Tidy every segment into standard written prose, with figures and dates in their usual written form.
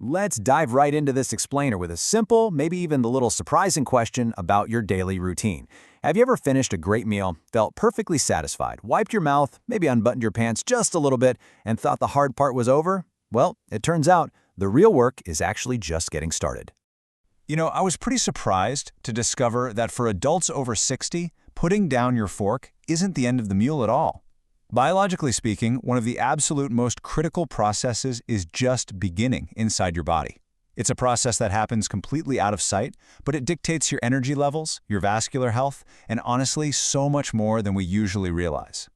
Let's dive right into this explainer with a simple, maybe even a little surprising question about your daily routine. Have you ever finished a great meal, felt perfectly satisfied, wiped your mouth, maybe unbuttoned your pants just a little bit, and thought the hard part was over? Well, it turns out the real work is actually just getting started. I was pretty surprised to discover that for adults over 60, putting down your fork isn't the end of the meal at all. Biologically speaking, one of the absolute most critical processes is just beginning inside your body. It's a process that happens completely out of sight, but it dictates your energy levels, your vascular health, and honestly, so much more than we usually realize.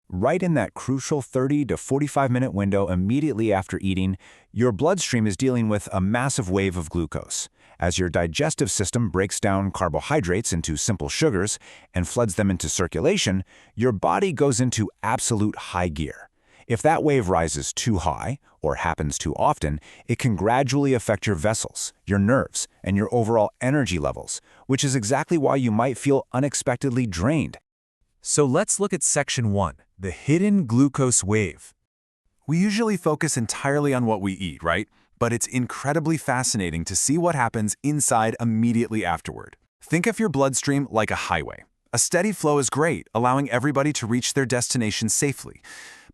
Right in that crucial 30 to 45-minute window immediately after eating, your bloodstream is dealing with a massive wave of glucose. As your digestive system breaks down carbohydrates into simple sugars and floods them into circulation, your body goes into absolute high gear. If that wave rises too high, or happens too often, it can gradually affect your vessels, your nerves, and your overall energy levels, which is exactly why you might feel unexpectedly drained. So let's look at Section 1, the hidden glucose wave. We usually focus entirely on what we eat, right? But it's incredibly fascinating to see what happens inside immediately afterward. Think of your bloodstream like a highway. A steady flow is great, allowing everybody to reach their destination safely.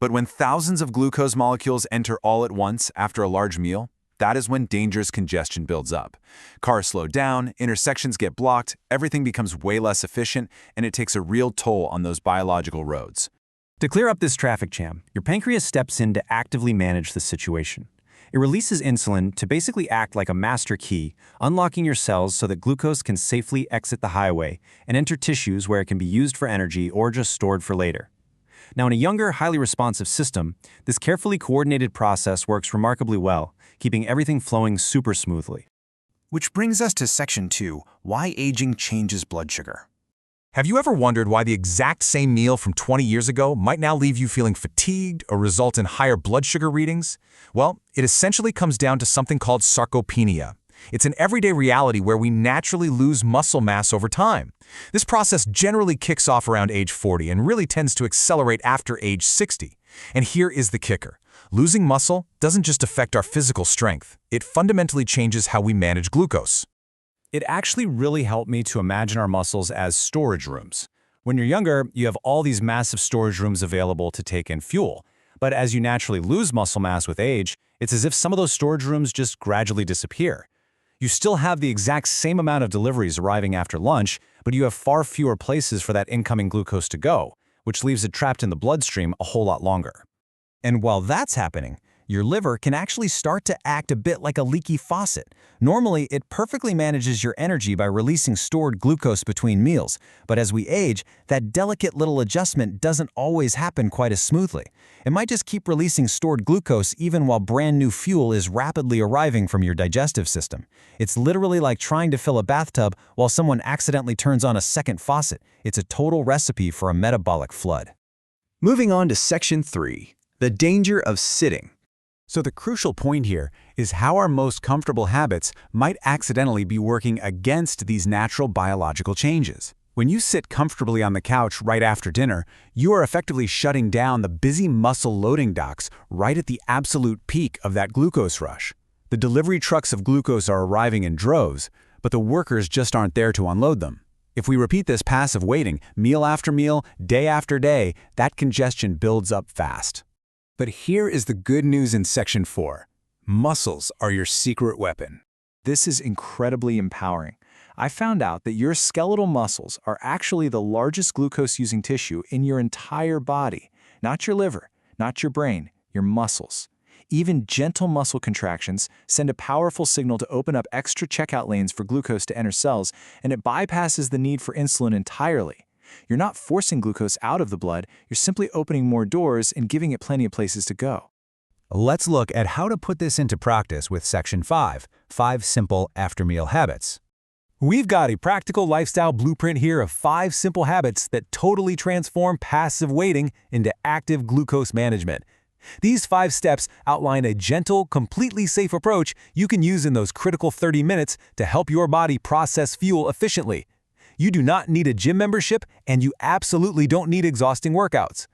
But when thousands of glucose molecules enter all at once after a large meal, that is when dangerous congestion builds up. Cars slow down, intersections get blocked, everything becomes way less efficient, and it takes a real toll on those biological roads. To clear up this traffic jam, your pancreas steps in to actively manage the situation. It releases insulin to basically act like a master key, unlocking your cells so that glucose can safely exit the highway and enter tissues where it can be used for energy or just stored for later. Now, in a younger, highly responsive system, this carefully coordinated process works remarkably well, keeping everything flowing super smoothly. Which brings us to Section 2, why aging changes blood sugar. Have you ever wondered why the exact same meal from 20 years ago might now leave you feeling fatigued or result in higher blood sugar readings? Well, it essentially comes down to something called sarcopenia. It's an everyday reality where we naturally lose muscle mass over time. This process generally kicks off around age 40 and really tends to accelerate after age 60. And here is the kicker. Losing muscle doesn't just affect our physical strength. It fundamentally changes how we manage glucose. It actually really helped me to imagine our muscles as storage rooms. When you're younger, you have all these massive storage rooms available to take in fuel. But as you naturally lose muscle mass with age, it's as if some of those storage rooms just gradually disappear. You still have the exact same amount of deliveries arriving after lunch, but you have far fewer places for that incoming glucose to go, which leaves it trapped in the bloodstream a whole lot longer. And while that's happening, your liver can actually start to act a bit like a leaky faucet. Normally, it perfectly manages your energy by releasing stored glucose between meals, but as we age, that delicate little adjustment doesn't always happen quite as smoothly. It might just keep releasing stored glucose even while brand new fuel is rapidly arriving from your digestive system. It's literally like trying to fill a bathtub while someone accidentally turns on a second faucet. It's a total recipe for a metabolic flood. Moving on to Section 3, the danger of sitting. So the crucial point here is how our most comfortable habits might accidentally be working against these natural biological changes. When you sit comfortably on the couch right after dinner, you are effectively shutting down the busy muscle loading docks right at the absolute peak of that glucose rush. The delivery trucks of glucose are arriving in droves, but the workers just aren't there to unload them. If we repeat this passive waiting, meal after meal, day after day, that congestion builds up fast. But here is the good news in Section 4. Muscles are your secret weapon. This is incredibly empowering. I found out that your skeletal muscles are actually the largest glucose-using tissue in your entire body. Not your liver, not your brain, your muscles. Even gentle muscle contractions send a powerful signal to open up extra checkout lanes for glucose to enter cells, and it bypasses the need for insulin entirely. You're not forcing glucose out of the blood, you're simply opening more doors and giving it plenty of places to go. Let's look at how to put this into practice with Section 5, 5 simple after-meal habits. We've got a practical lifestyle blueprint here of 5 simple habits that totally transform passive waiting into active glucose management. These 5 steps outline a gentle, completely safe approach you can use in those critical 30 minutes to help your body process fuel efficiently. You do not need a gym membership, and you absolutely don't need exhausting workouts.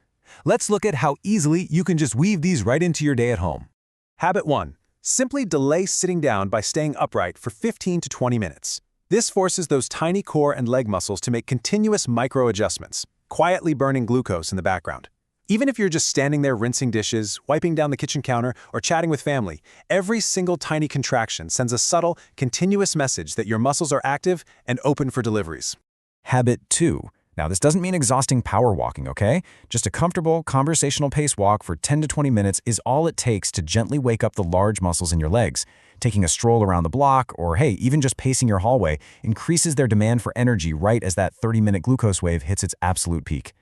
Let's look at how easily you can just weave these right into your day at home. Habit 1. Simply delay sitting down by staying upright for 15 to 20 minutes. This forces those tiny core and leg muscles to make continuous micro-adjustments, quietly burning glucose in the background. Even if you're just standing there rinsing dishes, wiping down the kitchen counter, or chatting with family, every single tiny contraction sends a subtle, continuous message that your muscles are active and open for deliveries. Habit 2. Now, this doesn't mean exhausting power walking, okay? Just a comfortable, conversational pace walk for 10 to 20 minutes is all it takes to gently wake up the large muscles in your legs. Taking a stroll around the block, or hey, even just pacing your hallway, increases their demand for energy right as that 30-minute glucose wave hits its absolute peak.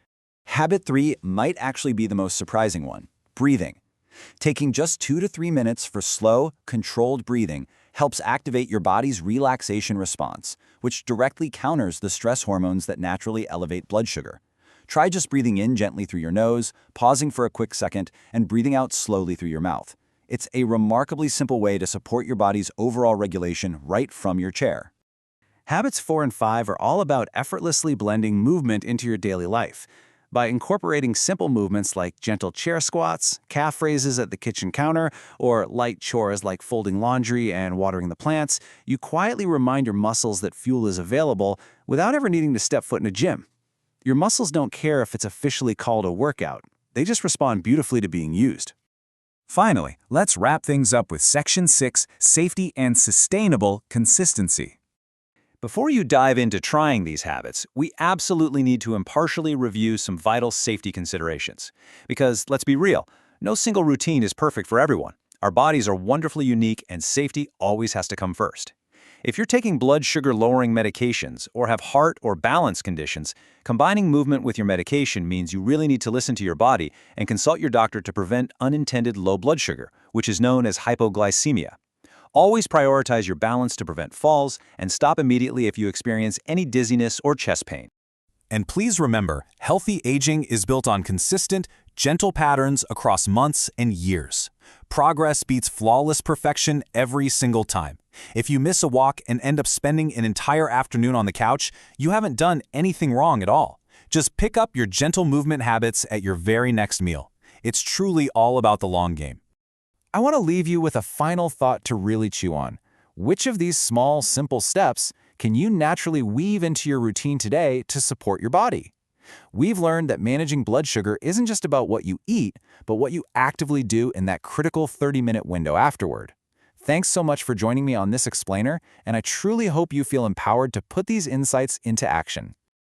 Habit 3 might actually be the most surprising one: breathing. Taking just 2 to 3 minutes for slow, controlled breathing helps activate your body's relaxation response, which directly counters the stress hormones that naturally elevate blood sugar. Try just breathing in gently through your nose, pausing for a quick second, and breathing out slowly through your mouth. It's a remarkably simple way to support your body's overall regulation right from your chair. Habits 4 and 5 are all about effortlessly blending movement into your daily life. By incorporating simple movements like gentle chair squats, calf raises at the kitchen counter, or light chores like folding laundry and watering the plants, you quietly remind your muscles that fuel is available without ever needing to step foot in a gym. Your muscles don't care if it's officially called a workout. They just respond beautifully to being used. Finally, let's wrap things up with Section 6, Safety and Sustainable Consistency. Before you dive into trying these habits, we absolutely need to impartially review some vital safety considerations. Because, let's be real, no single routine is perfect for everyone. Our bodies are wonderfully unique, and safety always has to come first. If you're taking blood sugar-lowering medications or have heart or balance conditions, combining movement with your medication means you really need to listen to your body and consult your doctor to prevent unintended low blood sugar, which is known as hypoglycemia. Always prioritize your balance to prevent falls, and stop immediately if you experience any dizziness or chest pain. And please remember, healthy aging is built on consistent, gentle patterns across months and years. Progress beats flawless perfection every single time. If you miss a walk and end up spending an entire afternoon on the couch, you haven't done anything wrong at all. Just pick up your gentle movement habits at your very next meal. It's truly all about the long game. I want to leave you with a final thought to really chew on. Which of these small, simple steps can you naturally weave into your routine today to support your body? We've learned that managing blood sugar isn't just about what you eat, but what you actively do in that critical 30-minute window afterward. Thanks so much for joining me on this explainer, and I truly hope you feel empowered to put these insights into action.